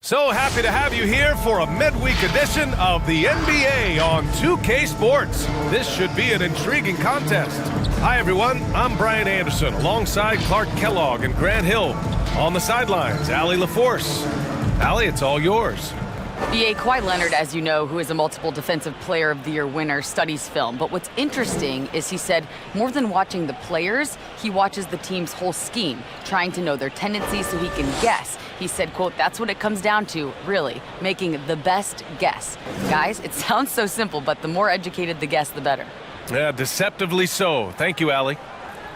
So happy to have you here for a midweek edition of the NBA on 2K Sports. This should be an intriguing contest. Hi, everyone. I'm Brian Anderson alongside Clark Kellogg and Grant Hill. On the sidelines, Allie LaForce. Allie, it's all yours. B.A. Kawhi Leonard, as you know, who is a multiple Defensive Player of the Year winner, studies film. But what's interesting is he said more than watching the players, he watches the team's whole scheme, trying to know their tendencies so he can guess. He said, quote, that's what it comes down to, really, making the best guess. Guys, it sounds so simple, but the more educated the guess, the better. Yeah, deceptively so. Thank you, Allie.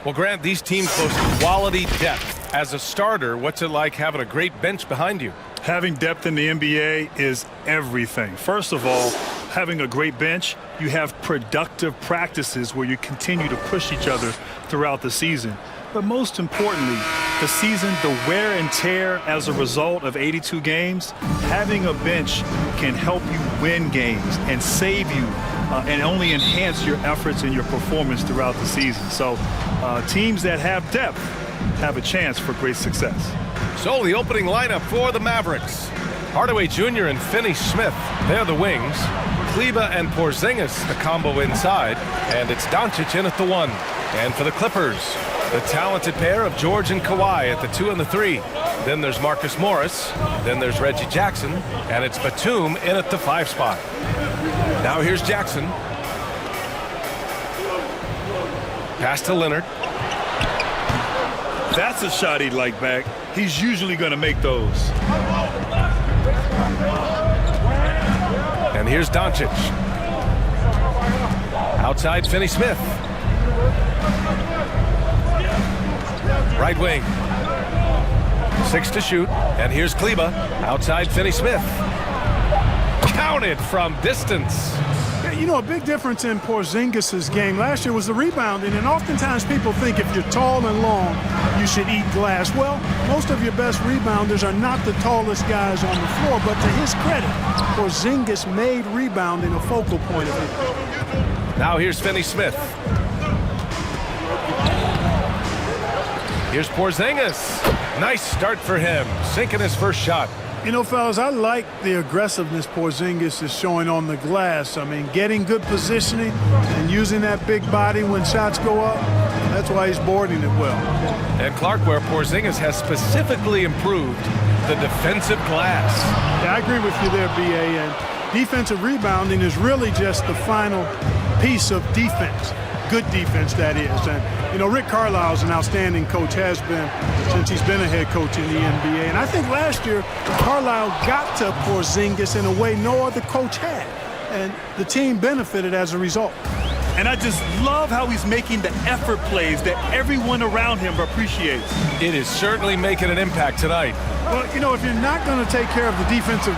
Well, Grant, these teams boast quality depth. As a starter, what's it like having a great bench behind you? Having depth in the NBA is everything. First of all, having a great bench, you have productive practices where you continue to push each other throughout the season. But most importantly, the season, the wear and tear as a result of 82 games, having a bench can help you win games and save you and only enhance your efforts and your performance throughout the season. So teams that have depth have a chance for great success. So the opening lineup for the Mavericks. Hardaway Jr. and Finney-Smith, they're the wings. Kleber and Porzingis, the combo inside. And it's Doncic in at the 1. And for the Clippers, the talented pair of George and Kawhi at the 2 and the 3. Then there's Marcus Morris. Then there's Reggie Jackson. And it's Batum in at the 5 spot. Now here's Jackson. Pass to Leonard. That's a shot he'd like back. He's usually going to make those. And here's Doncic. Outside Finney-Smith. Right wing. 6 to shoot. And here's Kleber. Outside Finney-Smith. Counted from distance. You know, a big difference in Porzingis' game last year was the rebounding, and oftentimes people think if you're tall and long, you should eat glass. Well, most of your best rebounders are not the tallest guys on the floor, but to his credit, Porzingis made rebounding a focal point of it. Now here's Finney-Smith. Here's Porzingis. Nice start for him, sinking his first shot. You know, fellas, I like the aggressiveness Porzingis is showing on the glass. I mean, getting good positioning and using that big body when shots go up, that's why he's boarding it well. And Clark, where Porzingis has specifically improved the defensive glass. Yeah, I agree with you there, B.A. And defensive rebounding is really just the final piece of defense. Good defense, that is. And, you know, Rick Carlisle's an outstanding coach, has been since he's been a head coach in the NBA. And I think last year, Carlisle got to Porzingis in a way no other coach had. And the team benefited as a result. And I just love how he's making the effort plays that everyone around him appreciates. It is certainly making an impact tonight. Well, you know, if you're not going to take care of the defensive...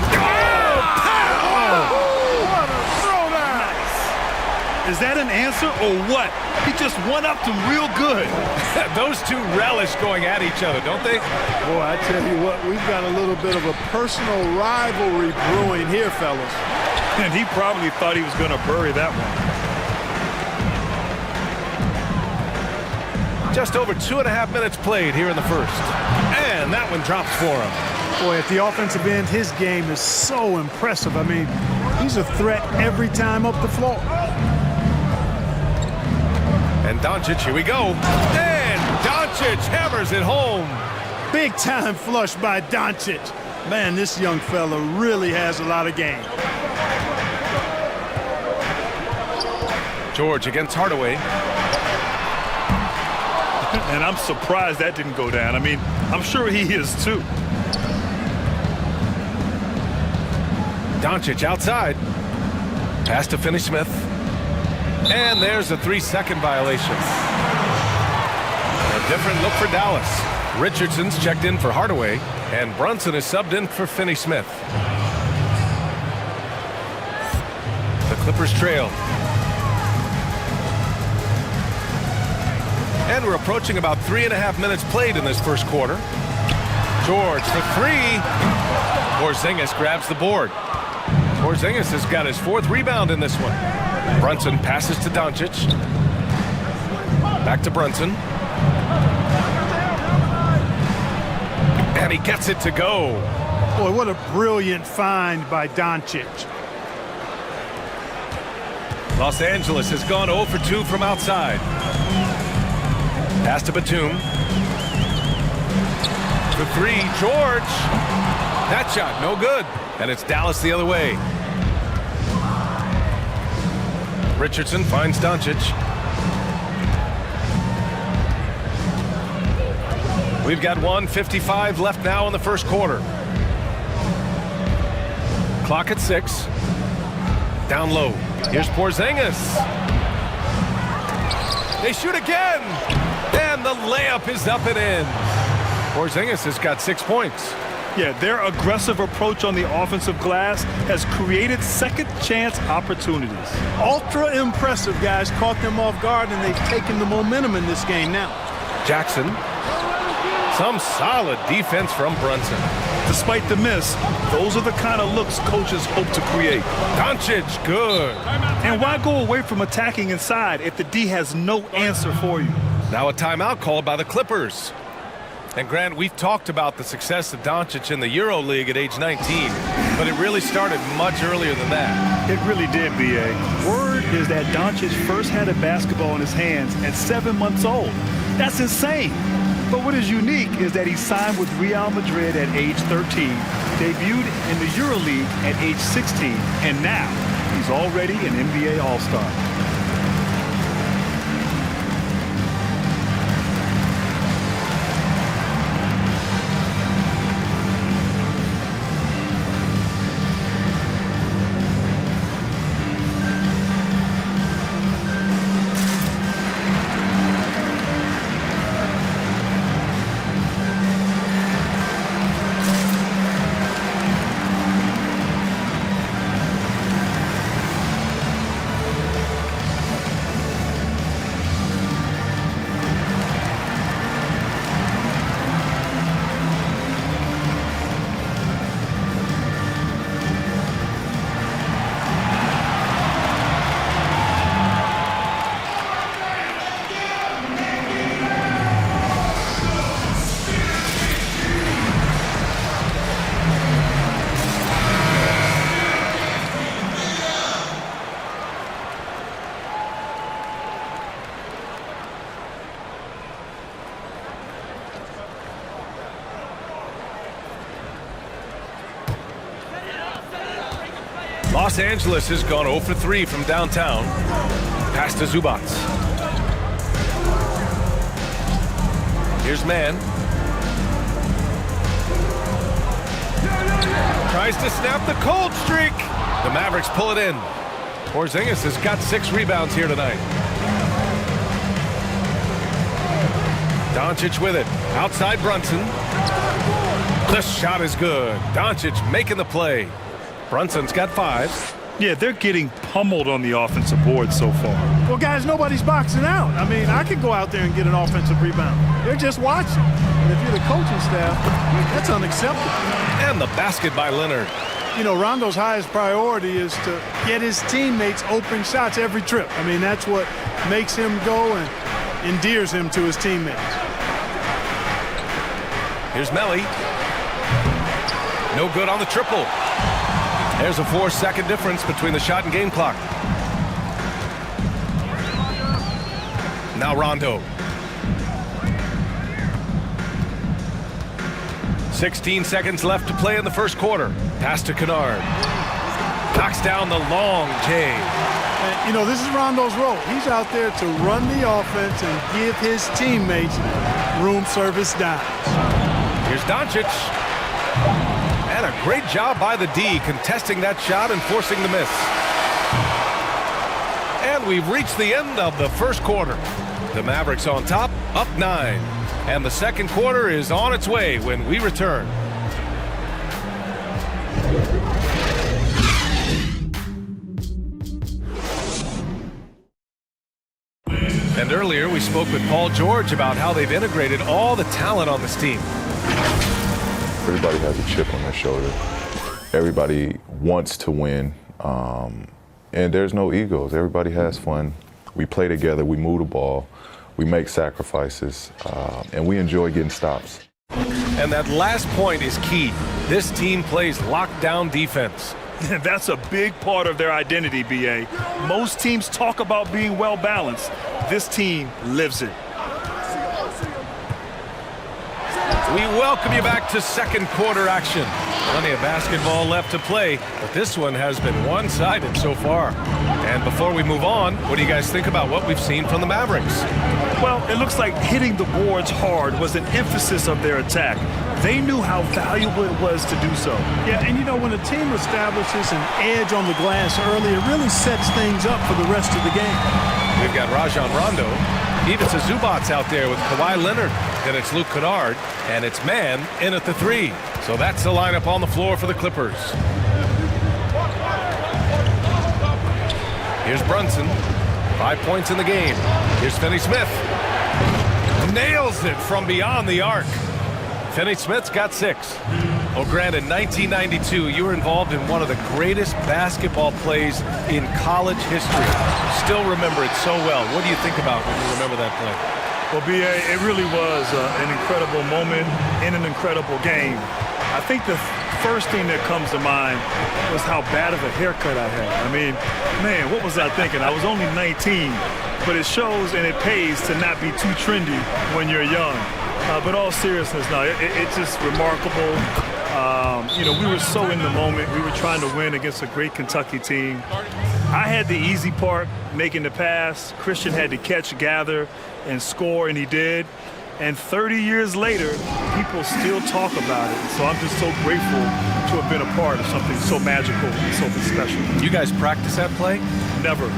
Is that an answer or what? He just one-upped him real good. Those two relish going at each other, don't they? Boy, I tell you what, we've got a little bit of a personal rivalry brewing here, fellas. And he probably thought he was going to bury that one. Just over 2.5 minutes played here in the first. And that one drops for him. Boy, at the offensive end, his game is so impressive. I mean, he's a threat every time up the floor. And Doncic, here we go. And Doncic hammers it home. Big time flush by Doncic. Man, this young fella really has a lot of game. George against Hardaway. And I'm surprised that didn't go down. I mean, I'm sure he is too. Doncic outside. Pass to Finney-Smith. And there's a 3-second violation. A different look for Dallas. Richardson's checked in for Hardaway, and Brunson is subbed in for Finney-Smith. The Clippers trail. And we're approaching about 3.5 minutes played in this first quarter. George for 3. Porzingis grabs the board. Porzingis has got his 4th rebound in this one. Brunson passes to Doncic. Back to Brunson. And he gets it to go. Boy, what a brilliant find by Doncic. Los Angeles has gone 0 for 2 from outside. Pass to Batum. For 3, George. That shot, no good. And it's Dallas the other way. Richardson finds Doncic. We've got 1:55 left now in the first quarter. Clock at 6. Down low. Here's Porzingis. They shoot again. And the layup is up and in. Porzingis has got 6 points. Yeah, their aggressive approach on the offensive glass has created second chance opportunities. Ultra impressive, guys. Caught them off guard, and they've taken the momentum in this game now. Jackson. Some solid defense from Brunson. Despite the miss, those are the kind of looks coaches hope to create. Doncic, good. And why go away from attacking inside if the D has no answer for you? Now a timeout called by the Clippers. And Grant, we've talked about the success of Doncic in the Euro League at age 19, but it really started much earlier than that. It really did, B.A. Word is that Doncic first had a basketball in his hands at 7 months old. That's insane. But what is unique is that he signed with Real Madrid at age 13, debuted in the Euro League at age 16, and now he's already an NBA All-Star. Los Angeles has gone 0 for 3 from downtown. Pass to Zubac. Here's Mann. Tries to snap the cold streak. The Mavericks pull it in. Porzingis has got 6 rebounds here tonight. Doncic with it. Outside Brunson. The shot is good. Doncic making the play. Brunson's got 5. Yeah, they're getting pummeled on the offensive board so far. Well, guys, nobody's boxing out. I mean, I could go out there and get an offensive rebound. They're just watching. And if you're the coaching staff, that's unacceptable. And the basket by Leonard. You know, Rondo's highest priority is to get his teammates open shots every trip. I mean, that's what makes him go and endears him to his teammates. Here's Melly. No good on the triple. There's a 4-second difference between the shot and game clock. Now Rondo. 16 seconds left to play in the first quarter. Pass to Kennard. Knocks down the long J. And, you know, this is Rondo's role. He's out there to run the offense and give his teammates room service dimes. Here's Doncic. And a great job by the D contesting that shot and forcing the miss. And we've reached the end of the first quarter. The Mavericks on top, up 9. And the second quarter is on its way when we return. And earlier we spoke with Paul George about how they've integrated all the talent on this team. Everybody has a chip on their shoulder. Everybody wants to win, and there's no egos. Everybody has fun. We play together, we move the ball, we make sacrifices, and we enjoy getting stops. And that last point is key. This team plays lockdown defense. That's a big part of their identity, B.A. Most teams talk about being well-balanced. This team lives it. We welcome you back to second quarter action. Plenty of basketball left to play, but this one has been one-sided so far. And before we move on, what do you guys think about what we've seen from the Mavericks? Well, it looks like hitting the boards hard was an emphasis of their attack. They knew how valuable it was to do so. Yeah, and you know, when a team establishes an edge on the glass early, it really sets things up for the rest of the game. We've got Rajon Rondo. Ivica Zubac's out there with Kawhi Leonard. Then it's Luke Kennard, and it's Man in at the 3. So that's the lineup on the floor for the Clippers. Here's Brunson. 5 points in the game. Here's Finney-Smith. Nails it from beyond the arc. Finney-Smith's got 6. Oh, Grant, in 1992, you were involved in one of the greatest basketball plays in college history. Still remember it so well. What do you think about when you remember that play? Well, B.A., it really was an incredible moment in an incredible game. I think the first thing that comes to mind was how bad of a haircut I had. I mean, man, what was I thinking? I was only 19, but it shows and it pays to not be too trendy when you're young. But all seriousness, no, it's just remarkable. You know, we were so in the moment. We were trying to win against a great Kentucky team. I had the easy part, making the pass. Christian had to catch, gather, and score, and he did. And 30 years later, people still talk about it. So I'm just so grateful to have been a part of something so magical and so special. You guys practice that play? Never.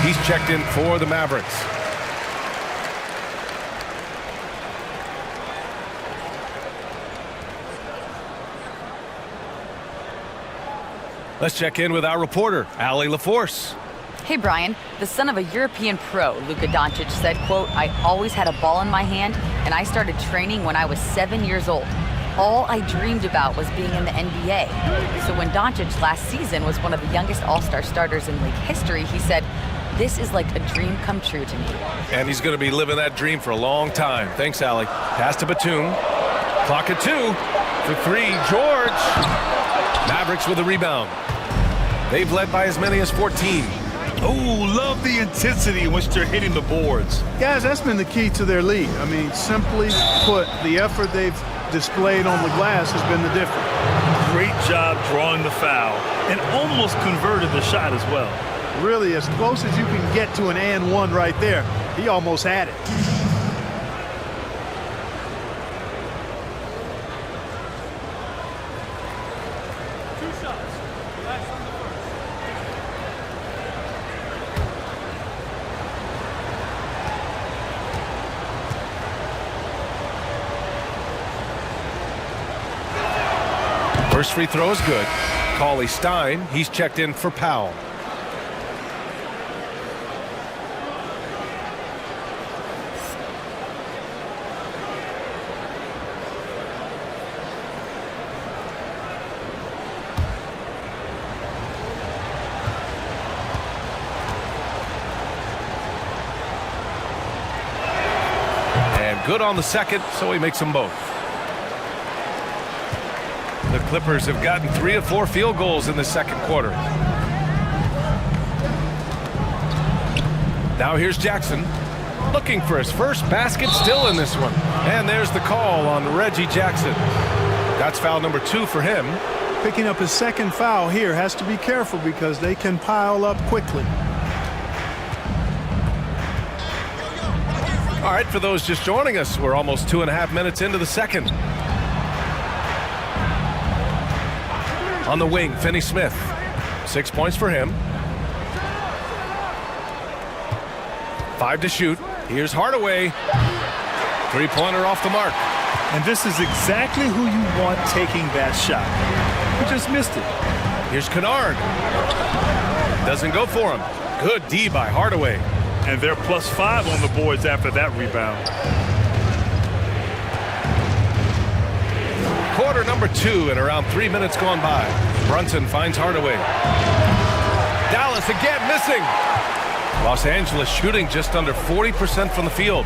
He's checked in for the Mavericks. Let's check in with our reporter, Allie LaForce. Hey, Brian. The son of a European pro, Luka Doncic, said, quote, "I always had a ball in my hand, and I started training when I was 7 years old. All I dreamed about was being in the NBA." So when Doncic last season was one of the youngest All-Star starters in league history, he said, "This is like a dream come true to me." And he's going to be living that dream for a long time. Thanks, Allie. Pass to Batum. Clock at 2. For 3, George. Mavericks with a rebound. They've led by as many as 14. Oh, love the intensity in which they're hitting the boards. Guys, that's been the key to their lead. I mean, simply put, the effort they've displayed on the glass has been the difference. Great job drawing the foul and almost converted the shot as well. Really, as close as you can get to an and one right there. He almost had it. First free throw is good. Cauley Stein, he's checked in for Powell. And good on the second, so he makes them both. The Clippers have gotten 3 of 4 field goals in the second quarter. Now here's Jackson, looking for his first basket, still in this one. And there's the call on Reggie Jackson. That's foul number 2 for him. Picking up his second foul here, has to be careful because they can pile up quickly. All right, for those just joining us, we're almost 2.5 minutes into the second. On the wing, Finney Smith. 6 points for him. 5 to shoot. Here's Hardaway. Three-pointer off the mark. And this is exactly who you want taking that shot. You just missed it. Here's Kennard. Doesn't go for him. Good D by Hardaway. And they're +5 on the boards after that rebound. Quarter number 2 and around 3 minutes gone by. Brunson finds Hardaway. Dallas again missing. Los Angeles shooting just under 40% from the field.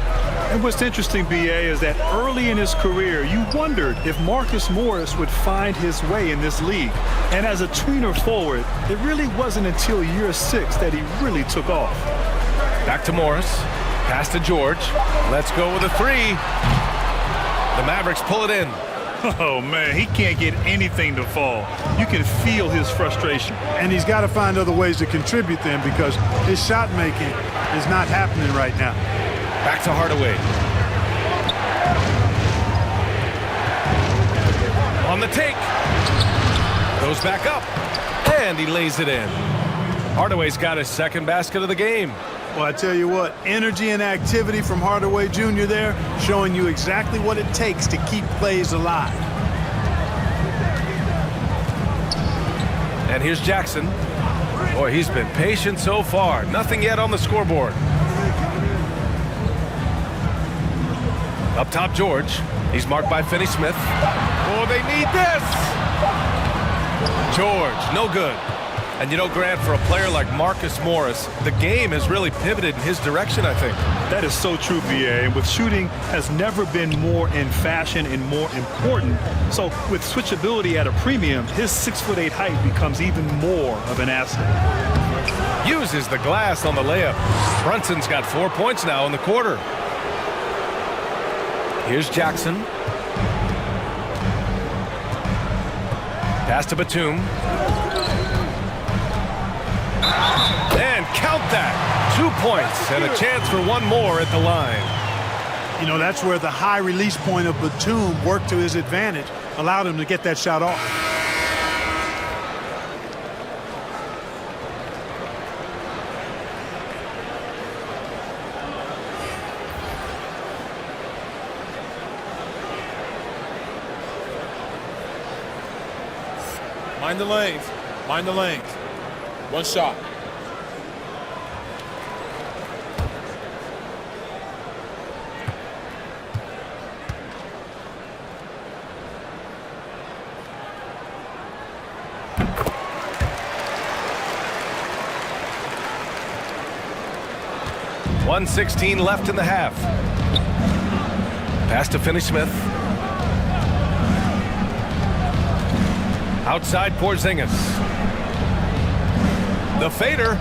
And what's interesting, B.A., is that early in his career, you wondered if Marcus Morris would find his way in this league. And as a tweener forward, it really wasn't until year 6 that he really took off. Back to Morris. Pass to George. Let's go with a 3. The Mavericks pull it in. Oh, man, he can't get anything to fall. You can feel his frustration. And he's got to find other ways to contribute then because his shot making is not happening right now. Back to Hardaway. On the take. Goes back up. And he lays it in. Hardaway's got his second basket of the game. Well, I tell you what, energy and activity from Hardaway Jr. there, showing you exactly what it takes to keep plays alive. And here's Jackson. Boy, he's been patient so far. Nothing yet on the scoreboard. Up top, George. He's marked by Finney Smith. Oh, they need this! George, no good. And you know, Grant, for a player like Marcus Morris, the game has really pivoted in his direction, I think. That is so true, B.A. And with shooting has never been more in fashion and more important. So with switchability at a premium, his 6'8" height becomes even more of an asset. Uses the glass on the layup. Brunson's got 4 points now in the quarter. Here's Jackson. Pass to Batum. And count that. 2 points and a chance for one more at the line. You know, that's where the high release point of Batum worked to his advantage, allowed him to get that shot off. Mind the lanes. Mind the lanes. One shot. .116 left in the half. Pass to Finney Smith. Outside Porzingis. The fader.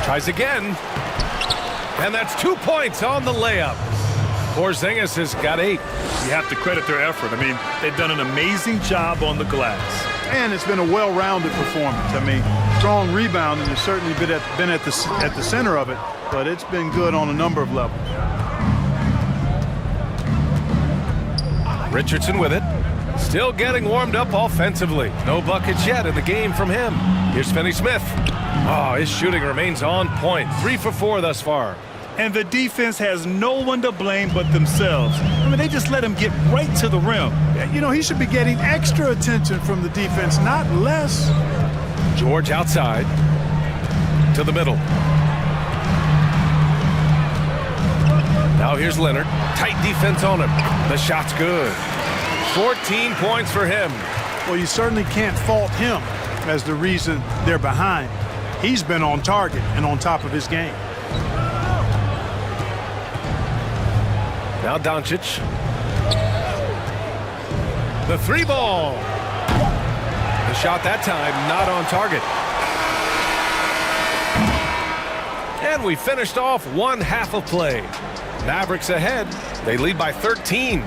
Tries again. And that's 2 points on the layup. Porzingis has got 8. You have to credit their effort. I mean, they've done an amazing job on the glass. And it's been a well-rounded performance. I mean, strong rebounding has certainly been at the center of it, but it's been good on a number of levels. Richardson with it. Still getting warmed up offensively. No buckets yet in the game from him. Here's Finney Smith. Oh, his shooting remains on point. 3 for 4 thus far. And the defense has no one to blame but themselves. I mean, they just let him get right to the rim. You know, he should be getting extra attention from the defense, not less. George outside to the middle. Now here's Leonard. Tight defense on him. The shot's good. 14 points for him. Well, you certainly can't fault him as the reason they're behind. He's been on target and on top of his game. Now Doncic. The 3 ball. The shot that time not on target. And we finished off one half of play. Mavericks ahead. They lead by 13.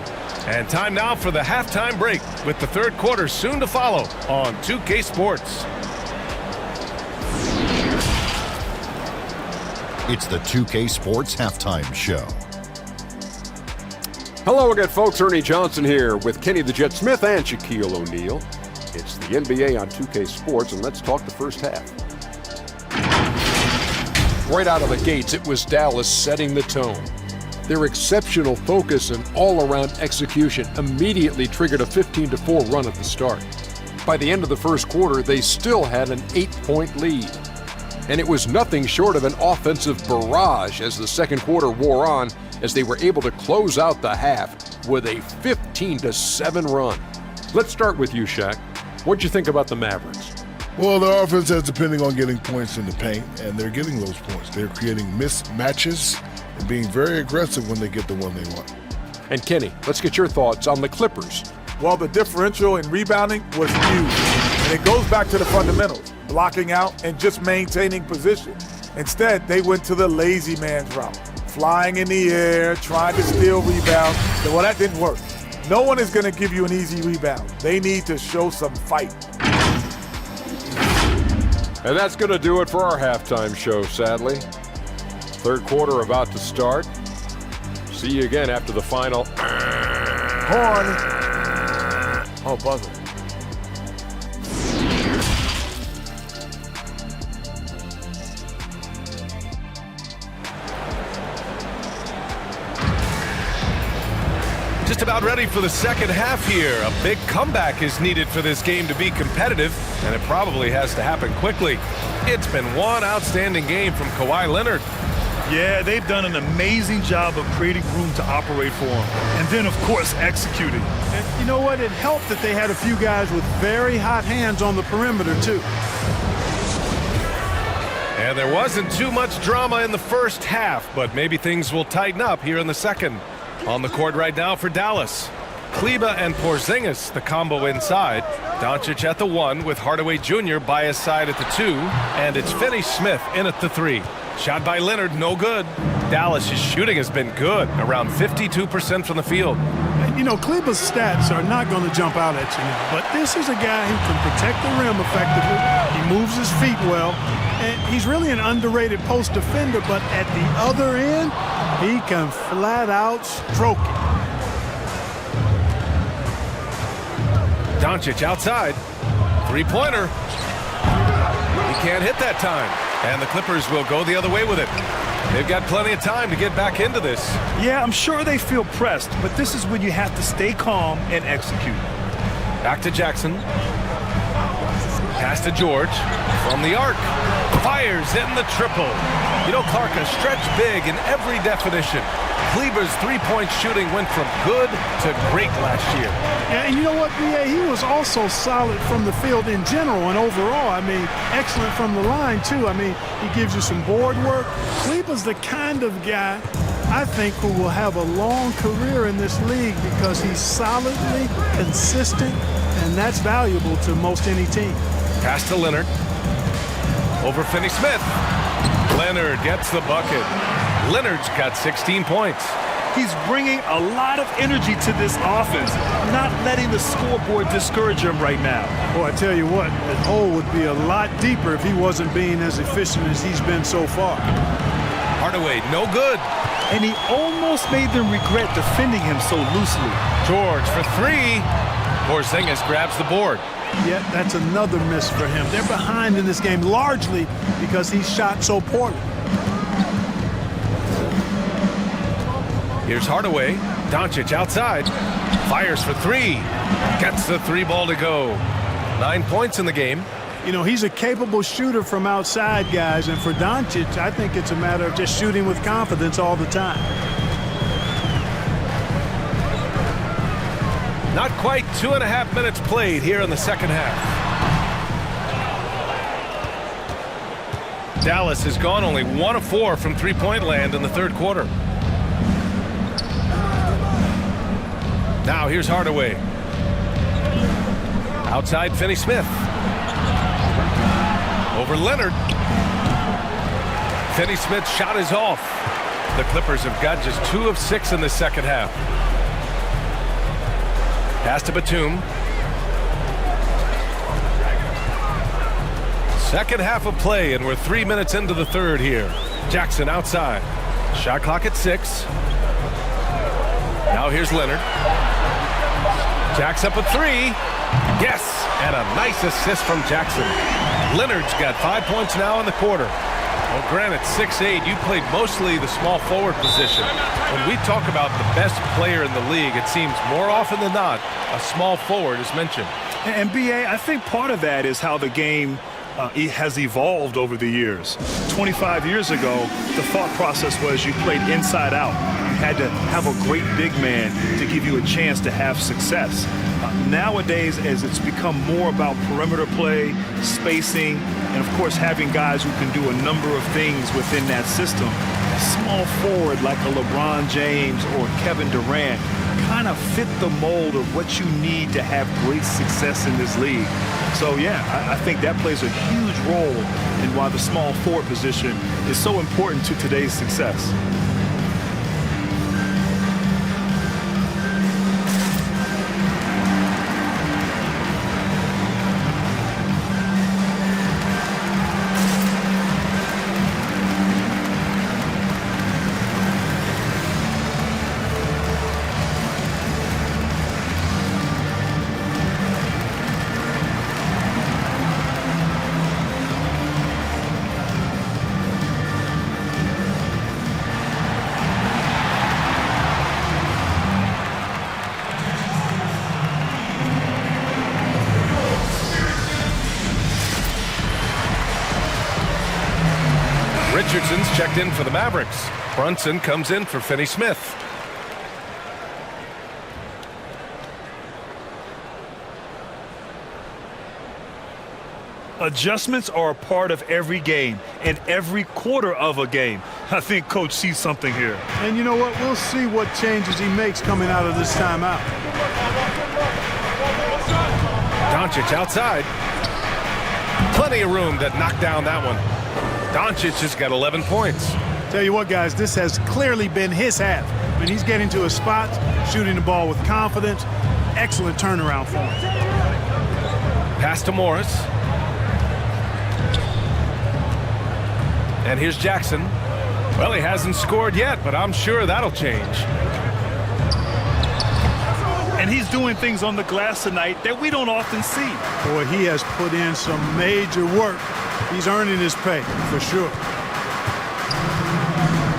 And time now for the halftime break with the third quarter soon to follow on 2K Sports. It's the 2K Sports Halftime Show. Hello again, folks. Ernie Johnson here with Kenny the Jet Smith and Shaquille O'Neal. It's the NBA on 2K Sports, and let's talk the first half. Right out of the gates, it was Dallas setting the tone. Their exceptional focus and all-around execution immediately triggered a 15-4 run at the start. By the end of the first quarter, they still had an 8-point lead. And it was nothing short of an offensive barrage as the second quarter wore on, as they were able to close out the half with a 15-7 run. Let's start with you, Shaq. What'd you think about the Mavericks? Well, the offense is depending on getting points in the paint, and they're getting those points. They're creating mismatches and being very aggressive when they get the one they want. And Kenny, let's get your thoughts on the Clippers. Well, the differential in rebounding was huge. And it goes back to the fundamentals, blocking out and just maintaining position. Instead, they went to the lazy man's route, flying in the air, trying to steal rebounds. Well, that didn't work. No one is going to give you an easy rebound. They need to show some fight. And that's going to do it for our halftime show, sadly. Third quarter about to start. See you again after the final. Horn. Oh, buzzer. Just about ready for the second half here. A big comeback is needed for this game to be competitive, and it probably has to happen quickly. It's been one outstanding game from Kawhi Leonard. Yeah, they've done an amazing job of creating room to operate for him. And then, of course, executing. And you know what? It helped that they had a few guys with very hot hands on the perimeter, too. And there wasn't too much drama in the first half, but maybe things will tighten up here in the second. On the court right now for Dallas. Kleber and Porzingis, the combo inside. Doncic at the 1 with Hardaway Jr. by his side at the 2. And it's Finney Smith in at the 3. Shot by Leonard, no good. Dallas' shooting has been good, around 52% from the field. You know, Kleber's stats are not going to jump out at you now, but this is a guy who can protect the rim effectively. He moves his feet well, and he's really an underrated post defender, but at the other end, he can flat out stroke it. Doncic outside. Three-pointer. He can't hit that time. And the Clippers will go the other way with it. They've got plenty of time to get back into this. Yeah, I'm sure they feel pressed, but this is when you have to stay calm and execute. Back to Jackson. Pass to George. From the arc. Fires in the triple. You know, Clark, a stretch big in every definition. Kleber's three-point shooting went from good to great last year. Yeah, and you know what, B.A.? He was also solid from the field in general and overall. I mean, excellent from the line, too. I mean, he gives you some board work. Kleber's the kind of guy, I think, who will have a long career in this league because he's solidly consistent, and that's valuable to most any team. Pass to Leonard. Over Finney-Smith. Leonard gets the bucket. Leonard's got 16 points. He's bringing a lot of energy to this offense, not letting the scoreboard discourage him right now. Boy, I tell you what, that hole would be a lot deeper if he wasn't being as efficient as he's been so far. Hardaway, no good. And he almost made them regret defending him so loosely. George for 3. Porzingis grabs the board. Yeah, that's another miss for him. They're behind in this game largely because he shot so poorly. Here's Hardaway. Doncic outside. Fires for 3. Gets the 3 ball to go. 9 points in the game. You know, he's a capable shooter from outside, guys, and for Doncic, I think it's a matter of just shooting with confidence all the time. Not quite 2.5 minutes played here in the second half. Dallas has gone only 1 of 4 from three-point land in the third quarter. Now here's Hardaway. Outside Finney-Smith. Over Leonard. Finney Smith's shot is off. The Clippers have got just 2 of 6 in the second half. Pass to Batum. Second half of play, and we're 3 minutes into the third here. Jackson outside. Shot clock at 6. Now here's Leonard. Jacks up a 3. Yes, and a nice assist from Jackson. Leonard's got 5 points now in the quarter. Well, granted, 6'8", you played mostly the small forward position. When we talk about the best player in the league, it seems more often than not, a small forward is mentioned. And B.A., I think part of that is how the game it has evolved over the years. 25 years ago, the thought process was you played inside out. You had to have a great big man to give you a chance to have success. Nowadays, as it's become more about perimeter play, spacing, and of course having guys who can do a number of things within that system, a small forward like a LeBron James or Kevin Durant kind of fit the mold of what you need to have great success in this league. So yeah, I think that plays a huge role in why the small forward position is so important to today's success. Richardson's checked in for the Mavericks. Brunson comes in for Finney Smith. Adjustments are a part of every game and every quarter of a game. I think Coach sees something here. And you know what? We'll see what changes he makes coming out of this timeout. Doncic outside. Plenty of room to knock down that one. Doncic has got 11 points. Tell you what, guys, this has clearly been his half. I mean, he's getting to his spot, shooting the ball with confidence. Excellent turnaround for him. Pass to Morris. And here's Jackson. Well, he hasn't scored yet, but I'm sure that'll change. And he's doing things on the glass tonight that we don't often see. Boy, he has put in some major work. He's earning his pay, for sure.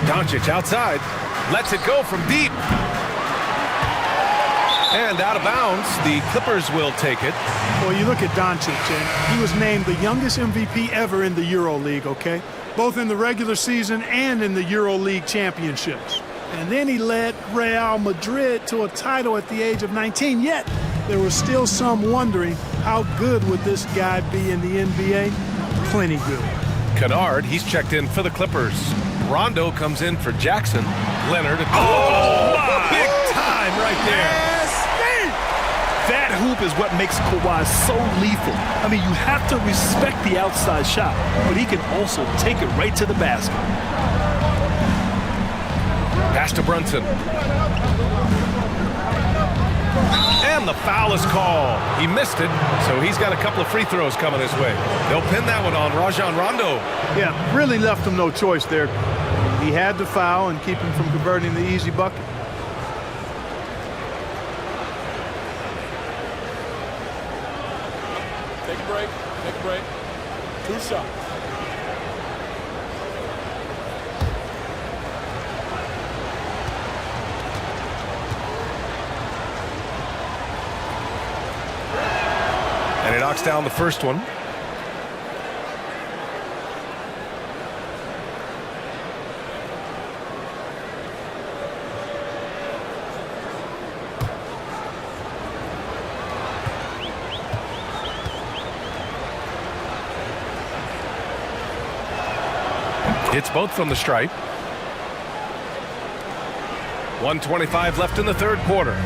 Doncic outside. Lets it go from deep. And out of bounds. The Clippers will take it. Well, you look at Doncic, and he was named the youngest MVP ever in the EuroLeague, okay? Both in the regular season and in the EuroLeague championships. And then he led Real Madrid to a title at the age of 19. Yet, there was still some wondering, how good would this guy be in the NBA? Plenty good. Kennard, he's checked in for the Clippers. Rondo comes in for Jackson. Leonard. Oh, big time right there. That hoop is what makes Kawhi so lethal. I mean, you have to respect the outside shot, but he can also take it right to the basket. Pass to Brunson. And the foul is called. He missed it, so he's got a couple of free throws coming his way. They'll pin that one on Rajon Rondo. Yeah, really left him no choice there. He had to foul and keep him from converting the easy bucket. Take a break. Take a break. 2 shots. And he knocks down the first one. It's both from the stripe. 1:25 left in the third quarter.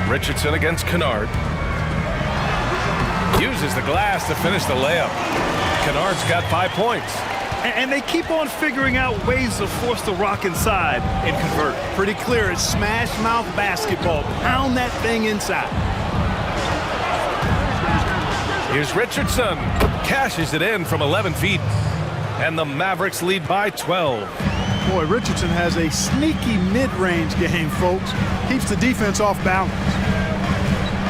Richardson against Kennard. Uses the glass to finish the layup. Kennard's got 5 points. And they keep on figuring out ways to force the rock inside and convert. Pretty clear. It's smash mouth basketball. Pound that thing inside. Here's Richardson. Cashes it in from 11 feet. And the Mavericks lead by 12. Boy, Richardson has a sneaky mid-range game, folks. Keeps the defense off balance.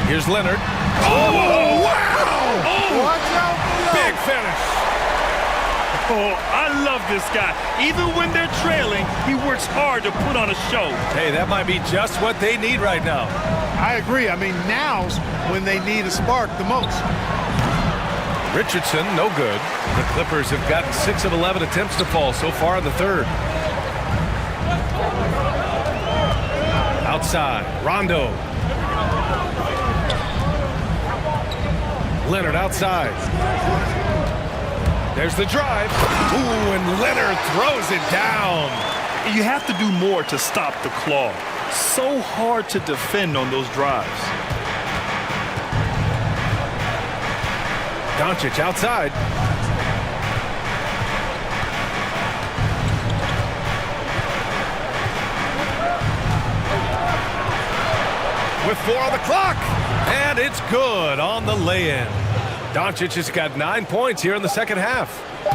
Here's Leonard. Oh, wow! Oh, watch out! Big finish. Oh, I love this guy. Even when they're trailing, he works hard to put on a show. Hey, that might be just what they need right now. I agree. I mean, now's when they need a spark the most. Richardson, no good. The Clippers have gotten 6 of 11 attempts to fall so far in the third. Outside, Rondo. Leonard outside. There's the drive. Ooh, and Leonard throws it down. You have to do more to stop the claw. So hard to defend on those drives. Doncic outside. With 4 on the clock. And it's good on the lay-in. Doncic has got 9 points here in the second half.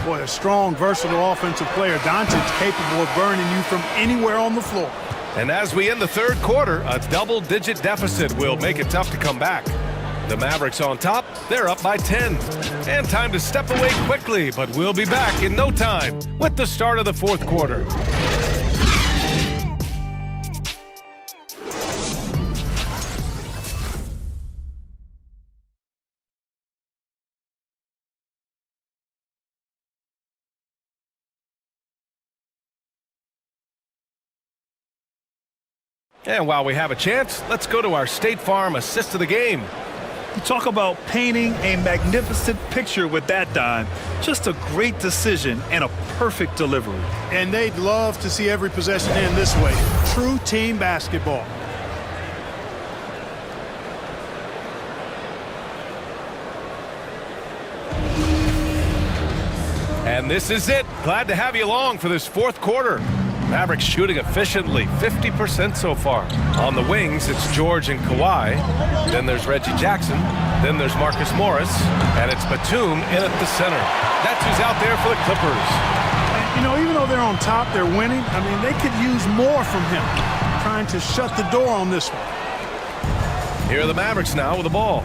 Boy, a strong, versatile offensive player. Doncic capable of burning you from anywhere on the floor. And as we end the third quarter, a double-digit deficit will make it tough to come back. The Mavericks on top, they're up by 10. And time to step away quickly, but we'll be back in no time with the start of the fourth quarter. And while we have a chance, let's go to our State Farm assist of the game. You talk about painting a magnificent picture with that dime. Just a great decision and a perfect delivery. And they'd love to see every possession end this way. True team basketball. And this is it. Glad to have you along for this fourth quarter. Mavericks shooting efficiently, 50% so far. On the wings, it's George and Kawhi. Then there's Reggie Jackson. Then there's Marcus Morris. And it's Batum in at the center. That's who's out there for the Clippers. You know, even though they're on top, they're winning. I mean, they could use more from him. Trying to shut the door on this one. Here are the Mavericks now with the ball.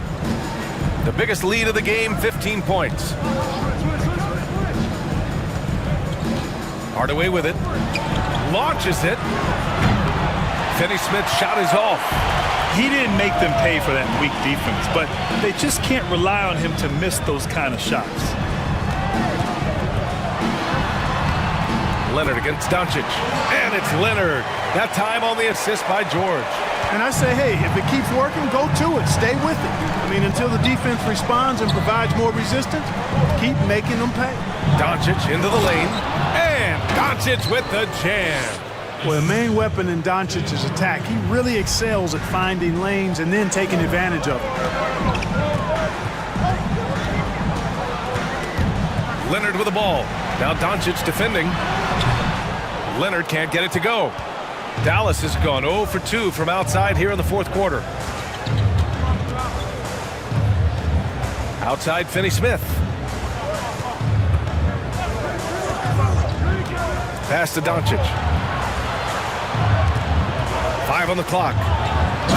The biggest lead of the game, 15 points. Hardaway with it. Launches it. Finney Smith's shot is off. He didn't make them pay for that weak defense, but they just can't rely on him to miss those kind of shots. Leonard against Doncic. And it's Leonard. That time on the assist by George. And I say, hey, if it keeps working, go to it. Stay with it. I mean, until the defense responds and provides more resistance, keep making them pay. Doncic into the lane. And Doncic with the jam. Well, the main weapon in Doncic's attack, he really excels at finding lanes and then taking advantage of them. Leonard with the ball. Now Doncic defending. Leonard can't get it to go. Dallas has gone 0 for 2 from outside here in the fourth quarter. Outside, Finney Smith. Pass to Doncic. 5 on the clock.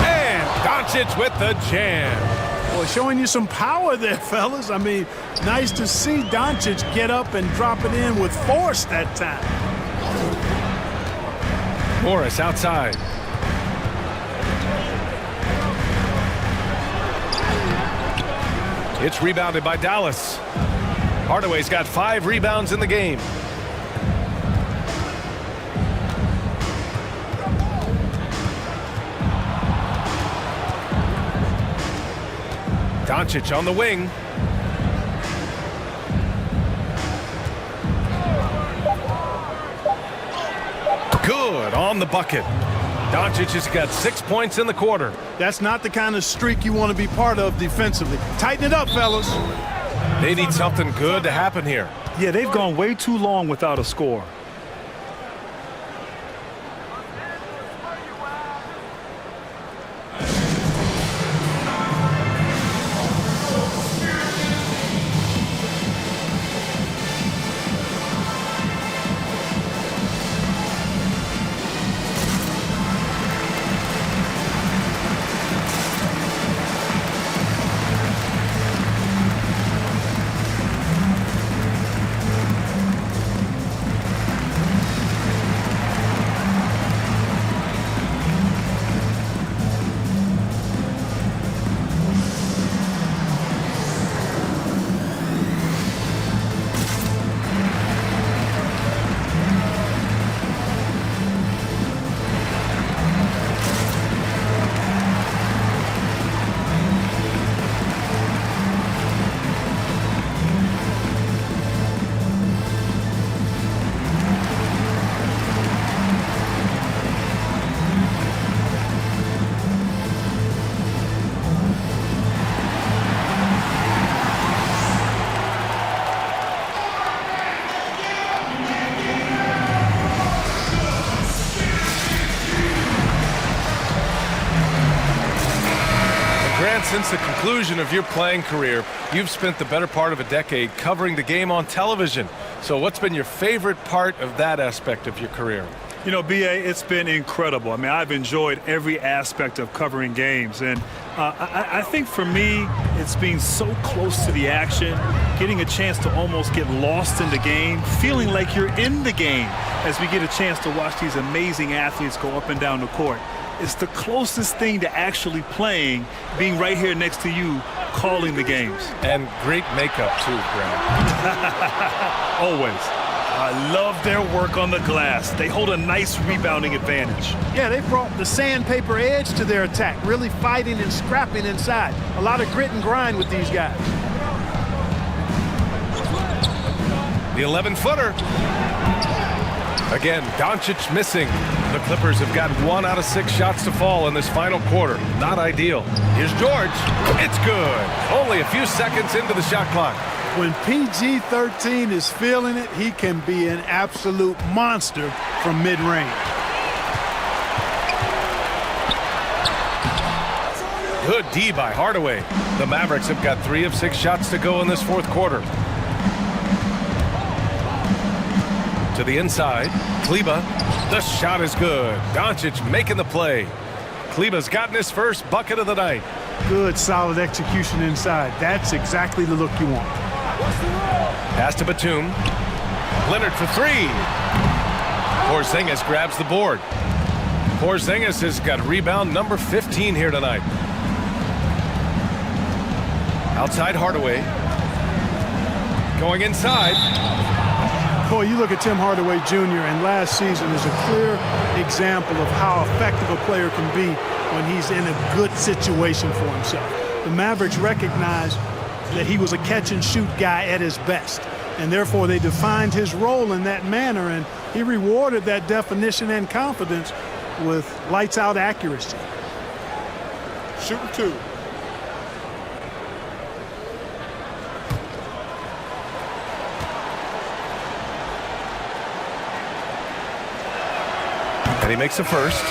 And Doncic with the jam. Boy, showing you some power there, fellas. I mean, nice to see Doncic get up and drop it in with force that time. Morris outside. It's rebounded by Dallas. Hardaway's got 5 rebounds in the game. Doncic on the wing. Good on the bucket. Doncic has got 6 points in the quarter. That's not the kind of streak you want to be part of defensively. Tighten it up, fellas. They need something good to happen here. Yeah, they've gone way too long without a score. Since the conclusion of your playing career, you've spent the better part of a decade covering the game on television. So what's been your favorite part of that aspect of your career? You know, B.A., it's been incredible. I mean, I've enjoyed every aspect of covering games. And I think for me, it's being so close to the action, getting a chance to almost get lost in the game, feeling like you're in the game as we get a chance to watch these amazing athletes go up and down the court. It's the closest thing to actually playing, being right here next to you, calling the games. And great makeup, too, Graham. Always. I love their work on the glass. They hold a nice rebounding advantage. Yeah, they brought the sandpaper edge to their attack, really fighting and scrapping inside. A lot of grit and grind with these guys. The 11-footer. Again, Doncic missing. The Clippers have got 1 out of 6 shots to fall in this final quarter. Not ideal. Here's George. It's good. Only a few seconds into the shot clock. When PG-13 is feeling it, he can be an absolute monster from mid-range. Good D by Hardaway. The Mavericks have got 3 of 6 shots to go in this fourth quarter. To the inside, Kleber. The shot is good. Doncic making the play. Kleber's gotten his first bucket of the night. Good, solid execution inside. That's exactly the look you want. Pass to Batum. Leonard for 3. Porzingis grabs the board. Porzingis has got rebound number 15 here tonight. Outside Hardaway. Going inside. Boy, you look at Tim Hardaway Jr. and last season is a clear example of how effective a player can be when he's in a good situation for himself. The Mavericks recognized that he was a catch-and-shoot guy at his best, and therefore they defined his role in that manner, and he rewarded that definition and confidence with lights-out accuracy. Shooting 2. And he makes the first.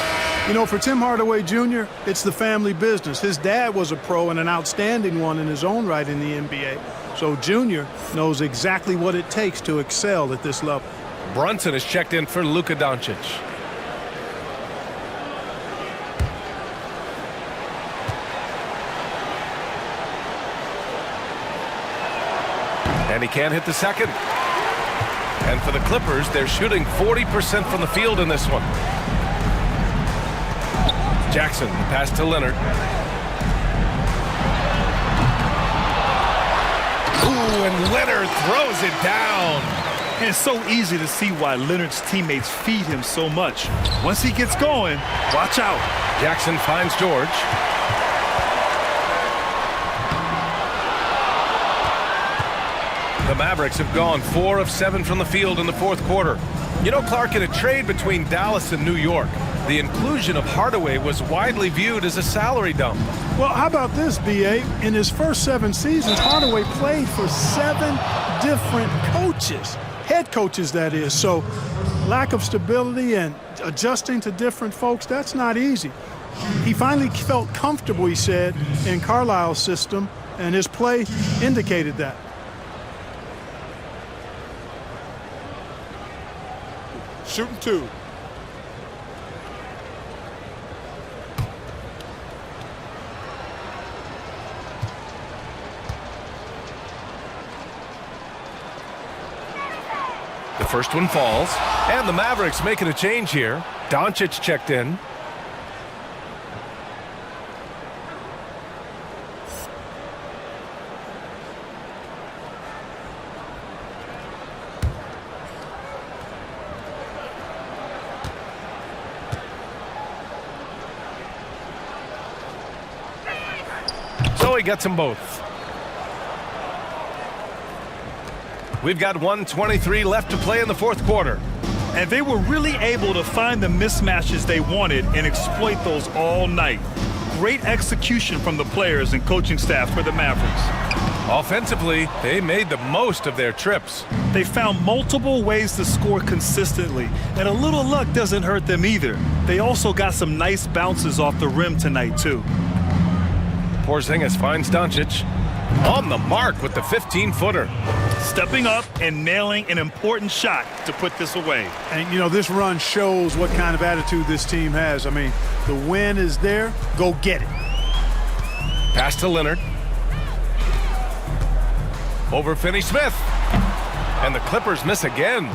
You know, for Tim Hardaway Jr., it's the family business. His dad was a pro and an outstanding one in his own right in the NBA. So Jr. knows exactly what it takes to excel at this level. Brunson is checked in for Luka Doncic. And he can't hit the second. And for the Clippers, they're shooting 40% from the field in this one. Jackson, pass to Leonard. Ooh, and Leonard throws it down. And it's so easy to see why Leonard's teammates feed him so much. Once he gets going, watch out. Jackson finds George. The Mavericks have gone 4 of 7 from the field in the fourth quarter. You know, Clark, in a trade between Dallas and New York, the inclusion of Hardaway was widely viewed as a salary dump. Well, how about this, B.A.? In his first 7 seasons, Hardaway played for 7 different coaches, head coaches, that is. So lack of stability and adjusting to different folks, that's not easy. He finally felt comfortable, he said, in Carlisle's system, and his play indicated that. Shooting 2. The first one falls, and the Mavericks making a change here. Doncic checked in. So he gets them both. We've got 1:23 left to play in the fourth quarter. And they were really able to find the mismatches they wanted and exploit those all night. Great execution from the players and coaching staff for the Mavericks. Offensively, they made the most of their trips. They found multiple ways to score consistently, and a little luck doesn't hurt them either. They also got some nice bounces off the rim tonight, too. Porzingis finds Doncic on the mark with the 15-footer. Stepping up and nailing an important shot to put this away. And, you know, this run shows what kind of attitude this team has. I mean, the win is there. Go get it. Pass to Leonard. Over Finney-Smith. And the Clippers miss again.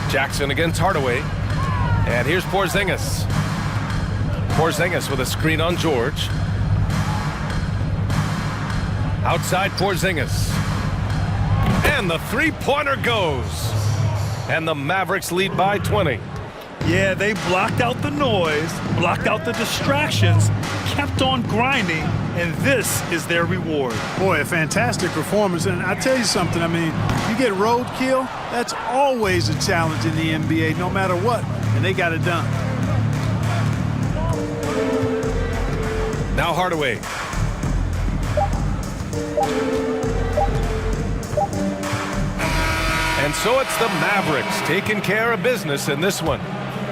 Jackson against Hardaway. And here's Porzingis. Porzingis with a screen on George. Outside Porzingis. And the three-pointer goes. And the Mavericks lead by 20. Yeah, they blocked out the noise, blocked out the distractions, kept on grinding, and this is their reward. Boy, a fantastic performance. And I tell you something, I mean, you get roadkill, that's always a challenge in the NBA, no matter what. And they got it done. Now Hardaway. And so it's the Mavericks taking care of business in this one.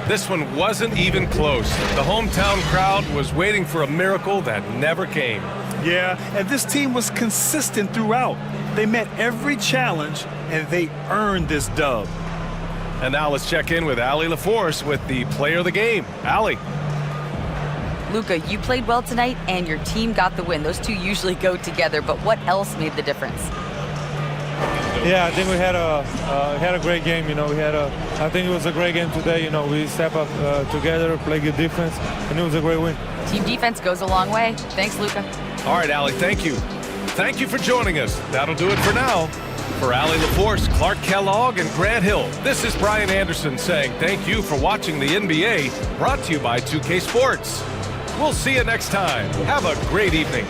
This one wasn't even close. The hometown crowd was waiting for a miracle that never came. Yeah, and this team was consistent throughout. They met every challenge, and they earned this dub. And now let's check in with Allie LaForce with the player of the game. Allie. Luka, you played well tonight, and your team got the win. Those two usually go together, but what else made the difference? Yeah, I think we had a great game. You know, I think it was a great game today. You know, we step up together, play good defense, and it was a great win. Team defense goes a long way. Thanks, Luka. All right, Allie, thank you. Thank you for joining us. That'll do it for now. For Allie LaForce, Clark Kellogg, and Grant Hill, this is Brian Anderson saying thank you for watching the NBA, brought to you by 2K Sports. We'll see you next time. Have a great evening.